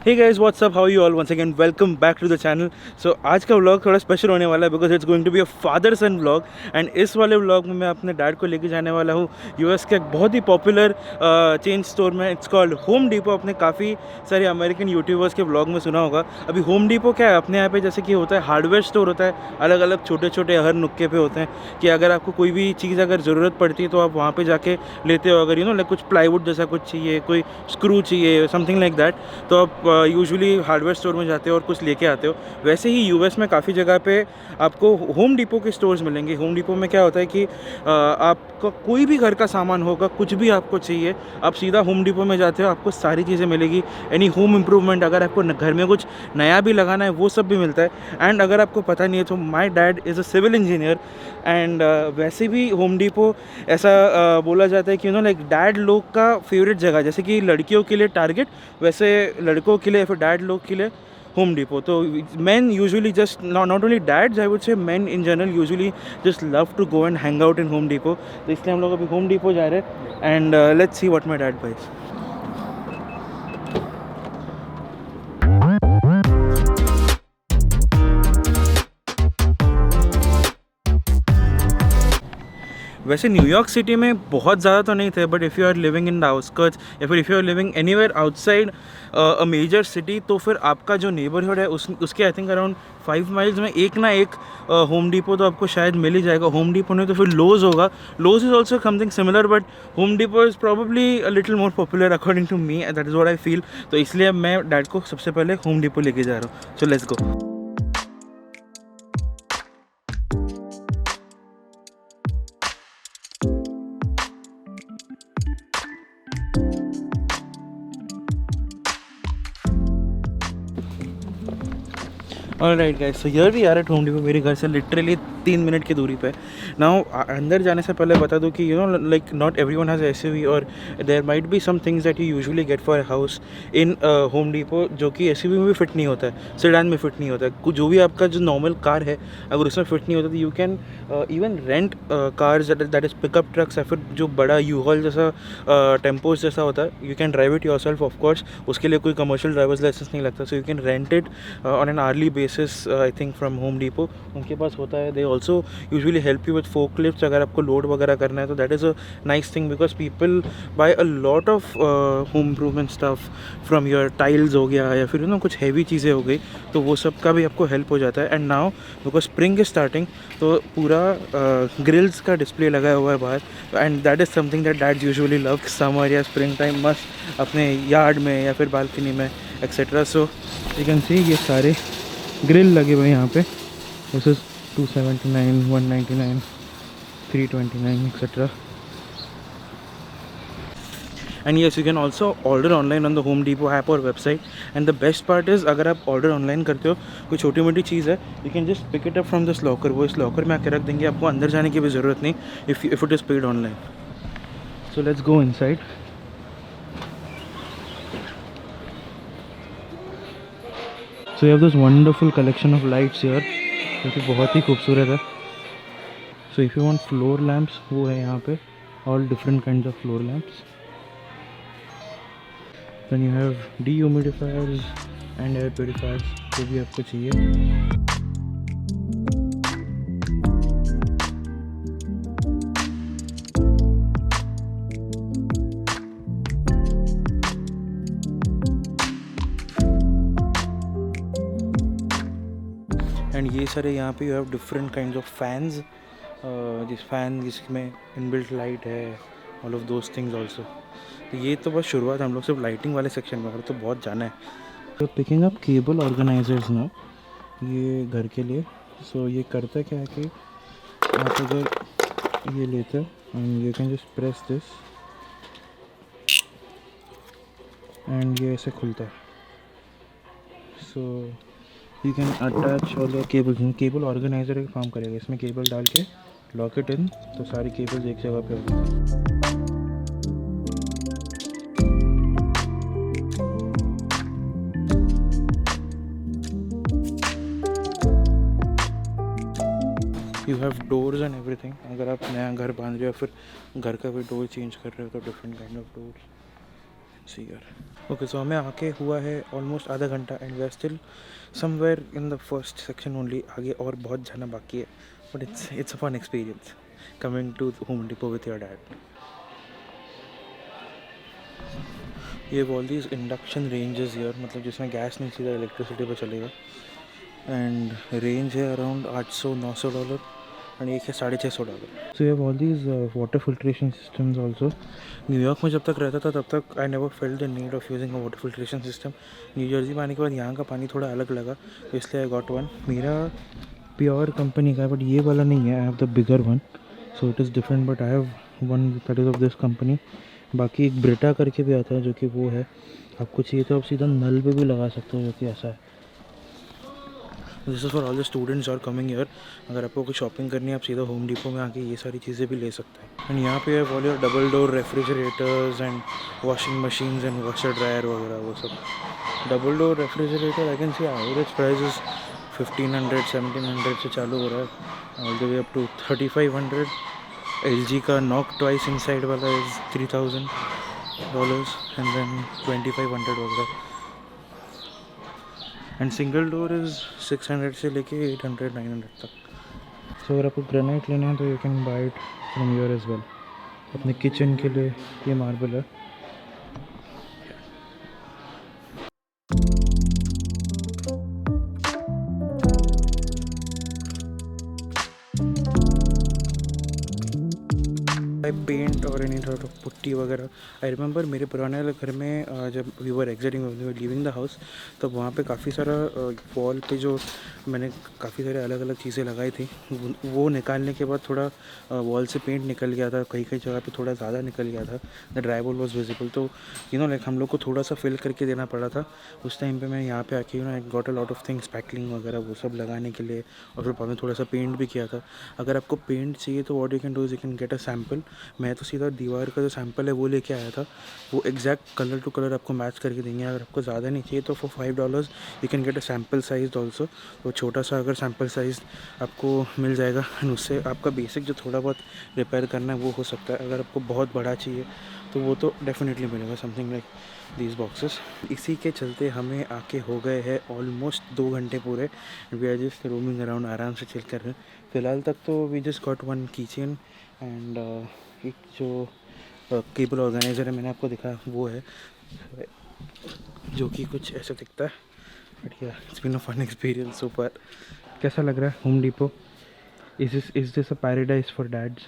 Hey guys what's up, how you all, once again welcome back to the channel. So आज का vlog थोड़ा special होने वाला है because it's going to be a father son vlog. And इस वाले vlog में मैं अपने डैड को लेके जाने वाला हूँ यूएस के एक बहुत ही पॉपुलर चेन स्टोर में। It's called home depot. आपने काफ़ी सारे अमेरिकन यूट्यूबर्स के व्लॉग में सुना होगा। अभी होम डिपो क्या है, अपने यहाँ पे जैसे कि होता है हार्डवेयर स्टोर होता है, अलग अलग छोटे छोटे हर नुक्के पे होते हैं कि अगर आपको कोई भी चीज़ अगर ज़रूरत पड़ती है तो आप वहाँ पे जाके लेते हो। अगर लाइक कुछ प्लाईवुड जैसा कुछ चाहिए, कोई स्क्रू चाहिए, समथिंग लाइक दैट, तो आप यूजुअली हार्डवेयर स्टोर में जाते हो और कुछ लेके आते हो। वैसे ही यूएस में काफ़ी जगह पे आपको होम डिपो के स्टोर्स मिलेंगे। होम डिपो में क्या होता है कि आपका कोई भी घर का सामान होगा, कुछ भी आपको चाहिए, आप सीधा होम डिपो में जाते हो, आपको सारी चीज़ें मिलेगी। एनी होम इम्प्रूवमेंट, अगर आपको घर में कुछ नया भी लगाना है वो सब भी मिलता है। एंड अगर आपको पता नहीं है तो my dad is a civil engineer. And वैसे भी होम डिपो ऐसा बोला जाता है कि लाइक डैड लोग का फेवरेट जगह, जैसे कि लड़कियों के लिए टारगेट, वैसे लड़कों के लिए या फिर डैड लोग के लिए होम डिपो। तो men usually just not only dads, I would say men in general usually just love to go and hang out in home depot. तो इसलिए हम लोग अभी होम डिपो जा रहे हैं and let's see what my dad buys. वैसे New York city में बहुत ज़्यादा तो नहीं थे, but if you are living in the outskirts या फिर if you are living anywhere outside a major city, तो फिर आपका जो नेबरहुड है उसके आई थिंक अराउंड 5 माइल्स में एक ना एक होम डिपो तो आपको शायद मिल ही जाएगा। होम डिपो नहीं तो फिर लोज होगा। Lowe's is also something similar, but Home Depot is probably a little more popular according to me, that is what I feel. तो इसलिए मैं डैड को सबसे पहले होम डिपो लेके जा रहा हूँ। So let's go. Alright guys, so here we are at Home Depot. मेरे घर से लिटरली 3 मिनट की दूरी पे। नाउ अंदर जाने से पहले बता दूं कि like not everyone has SUV और there might be some things that you usually get for a house in Home Depot जो कि एसयूवी में भी फिट नहीं होता है, सेडान में फिट नहीं होता है। जो भी आपका जो नॉर्मल कार है अगर उसमें फिट नहीं होता तो you can even rent cars that is pickup trucks, या फिर जो बड़ा यू हॉल जैसा टेम्पोज जैसा होता है, you can drive it yourself. Of course उसके लिए कोई कमर्शियल ड्राइवर्स लाइसेंस नहीं लगता, so you can rent it on an hourly basis I think from Home Depot. उनके पास होता है। They also usually help you with forklifts अगर आपको लोड वगैरह करना है, तो that is a nice thing because people buy a lot of home improvement stuff from your tiles हो गया या फिर कुछ हैवी चीज़ें हो गई, तो वो सब का भी आपको हेल्प हो जाता है। And now because spring is starting, तो पूरा ग्रिल्स का डिस्प्ले लगा हुआ है बाहर। And that is something that dads usually love. Summer या स्प्रिंग टाइम मस्त अपने यार्ड में या फिर बालकनी में etcetera. So you can see ये सारे ग्रिल लगे हुए हैं यहाँ पे। This is 279, 199, 329 etcetera. And yes, you can also order online on the Home Depot app और website. And the best part is अगर आप ऑर्डर ऑनलाइन करते हो कोई छोटी मोटी चीज़ है, you can just pick it up from this locker. वो इस लॉकर में आके रख देंगे, आपको अंदर जाने की भी ज़रूरत नहीं if it is paid online. So let's go inside. So you have this wonderful collection of lights here जो कि बहुत ही खूबसूरत है। So if you want floor lamps, वो है यहाँ पे, all different kinds of floor lamps. Then you have dehumidifiers and air purifiers, जो भी आपको चाहिए। एंड ये सारे यहाँ पे you have different kinds of fans, जिसमें इनबिल्ट लाइट है, all of those things also. तो ये तो बस शुरुआत, हम लोग सिर्फ लाइटिंग वाले सेक्शन में, और तो बहुत जाना है। तो पिकिंग अप केबल ऑर्गेनाइजर्स ना, ये घर के लिए। सो ये करता क्या है कि आप अगर ये लेते हैं and you can just press this and ये ऐसे खुलता है। सो you can attach all the cables. Cable organiser का काम करेगा, इसमें केबल डाल के लॉक इट इन, तो सारी केबल्स एक जगह पे होगी। You have doors and everything. अगर आप नया घर बांध रहे हो फिर घर का भी डोर चेंज कर रहे हो तो डिफरेंट काइंड ऑफ डोर्स। सी यार। ओके, सो हमें आके हुआ है ऑलमोस्ट आधा घंटा and we are still somewhere in the first section only. आगे और बहुत जाना बाकी है, but it's a fun experience coming to home depot with your dad. ये ऑल दीज इंडक्शन रेंजेस यार, मतलब जिसमें गैस नहीं सीधा इलेक्ट्रिसिटी पे चलेगा। एंड रेंज है अराउंड $800-900 एंड एक है $650। So you have all these water filtration systems also. New York में जब तक रहता था तब तक I never felt the need of using a water filtration system. New Jersey में आने के बाद यहाँ का पानी थोड़ा अलग लगा, तो इसलिए आई गॉट वन। मेरा प्योर कंपनी का है, बट ये वाला नहीं है। I have the bigger one, so it is different, but I have one that is of this company. बाकी एक ब्रिटा करके भी आता है जो कि वो है, आपको चाहिए तो आप सीधा नल पे भी लगा सकते हो, जो कि ऐसा है। This is for all the students are coming year. अगर आपको कुछ शॉपिंग करनी है आप सीधा होम डिपो में आके ये सारी चीज़ें भी ले सकते हैं। एंड यहाँ पे है all your double door refrigerators and washing machines and washer dryer वगैरह वो सब। Double door refrigerator I can see average price is 1500-1700 से चालू हो रहा है all the way up to 3500। LG का नॉक ट्वाइस इनसाइड वाला इज़ $3000 एंड देन 2500 वगैरह। एंड सिंगल डोर इज़ 600 से लेके 800-900 तक। सो अगर आपको ग्रेनाइट लेना है तो you can buy it from your age well. अपने किचन के लिए ये मार्बल है। पेंट और एनी सॉर्ट ऑफ पुट्टी वगैरह। आई रिमेंबर मेरे पुराने वाले घर में जब we were exiting leaving the house, तब वहाँ पे काफ़ी सारा वॉल पे जो मैंने काफ़ी सारे अलग अलग चीज़ें लगाई थी, वो निकालने के बाद थोड़ा वॉल से पेंट निकल गया था, कई कई जगह पे थोड़ा ज़्यादा निकल गया था। The dry wall was visible, तो यू नो लाइक हम लोग को थोड़ा सा फिल करके देना पड़ा था। उस टाइम पे मैं यहाँ पे आके I got a lot of things, पैकलिंग वगैरह वो सब लगाने के लिए, और फिर बाद में थोड़ा सा पेंट भी किया था। अगर आपको पेंट चाहिए तो what you can do is you can get a sample. मैं तो सीधा दीवार का जो सैम्पल है वो लेके आया था, वो एग्जैक्ट कलर टू कलर आपको मैच करके देंगे। अगर आपको ज़्यादा नहीं चाहिए तो for $5 you can get a sample size also. तो छोटा सा अगर सैम्पल साइज़ आपको मिल जाएगा, एंड उससे आपका बेसिक जो थोड़ा बहुत रिपेयर करना है वो हो सकता है। अगर आपको बहुत बड़ा चाहिए तो वो तो डेफिनेटली मिलेगा, समथिंग लाइक दीज बॉक्सेस। इसी के चलते हमें आके हो गए हैं ऑलमोस्ट 2 घंटे पूरे। We are just roaming around, आराम से चिल कर रहे हैं फ़िलहाल तक। तो we just got one keychain and एक जो केबल ऑर्गेनाइज़र है मैंने आपको दिखाया वो है, जो कि कुछ ऐसा दिखता है। But yeah it's been a fun experience so far. कैसा लग रहा है Home Depot? Is this a paradise for dads?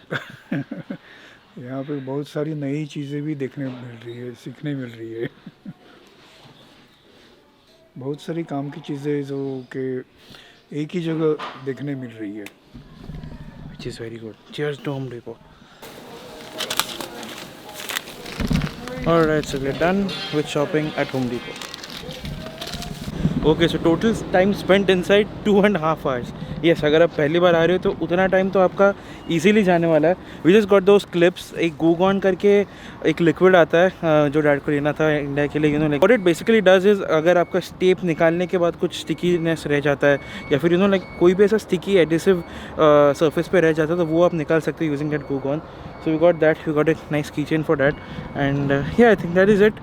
यहाँ पे बहुत सारी नई चीज़ें भी देखने मिल रही है, सीखने मिल रही है। बहुत सारी काम की चीज़ें जो कि एक ही जगह देखने मिल रही है, which is very good. Cheers to home Depot. Alright, so we're done with shopping at Home Depot. Okay, so total time spent inside 2.5 hours. Yes, अगर आप पहली बार आ रहे हो तो उतना टाइम तो आपका इजीली जाने वाला है। We just got those clips. एक गूगॉन करके एक लिक्विड आता है जो डैड को लेना था इंडिया के लिए। You know like what it basically does is, अगर आपका टेप निकालने के बाद कुछ स्टिकीनेस रह जाता है या फिर यू नो लाइक कोई भी ऐसा स्टिकी एडिसिव सरफेस पे रह जाता है तो वो आप निकाल सकते हो using that Goo Gone. So we got that, we got a nice keychain for that, and yeah, I think that is it.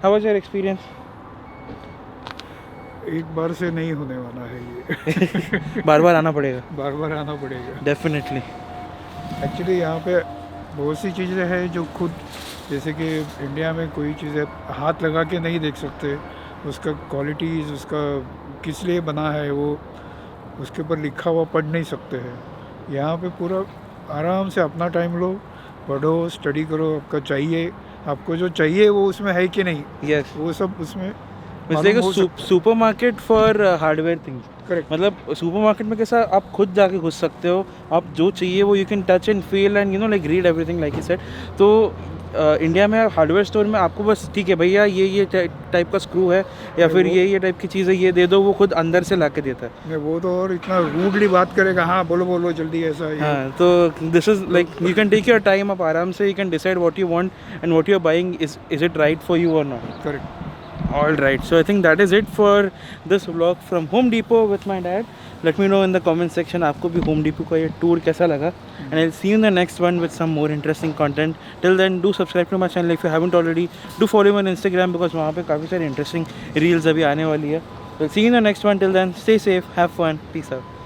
How was your experience? एक बार से नहीं होने वाला है ये। बार बार आना पड़ेगा। बार बार आना पड़ेगा Definitely. एक्चुअली यहाँ पे बहुत सी चीज़ें हैं जो खुद, जैसे कि इंडिया में कोई चीज़ें हाथ लगा के नहीं देख सकते, उसका क्वालिटीज़, उसका किस लिए बना है वो उसके ऊपर लिखा हुआ पढ़ नहीं सकते हैं। यहाँ पे पूरा आराम से अपना टाइम लो, पढ़ो, स्टडी करो, आपको जो चाहिए वो उसमें है कि नहीं, Yes. वो सब उसमें It's like a supermarket for hardware things. Correct. मतलब सुपरमार्केट में कैसा आप खुद जाके घुस सकते हो, आप जो चाहिए वो you can touch and feel and you know like read everything like you said. तो इंडिया में हार्डवेयर स्टोर में आपको बस ठीक है भैया ये टाइप का स्क्रू है या फिर ये टाइप की चीज़ है, ये दे दो, वो खुद अंदर से ला के देता है। नहीं, वो तो और इतना रूडली बात करेगा, हाँ बोलो जल्दी ऐसा ये। हाँ, तो this is like you can take your time, आप आराम से you can decide what you want and what you are buying is it right for you or not. Correct. All right, so I think that is it for this vlog from Home Depot with my dad. Let me know in the comment section आपको भी Home Depot का ये tour कैसा लगा, and I'll see you in the next one with some more interesting content. Till then, do subscribe to my channel if you haven't already. Do follow me on Instagram because वहाँ पे काफ़ी सारी interesting reels अभी आने वाली है. We'll see you in the next one. Till then, stay safe, have fun, peace out.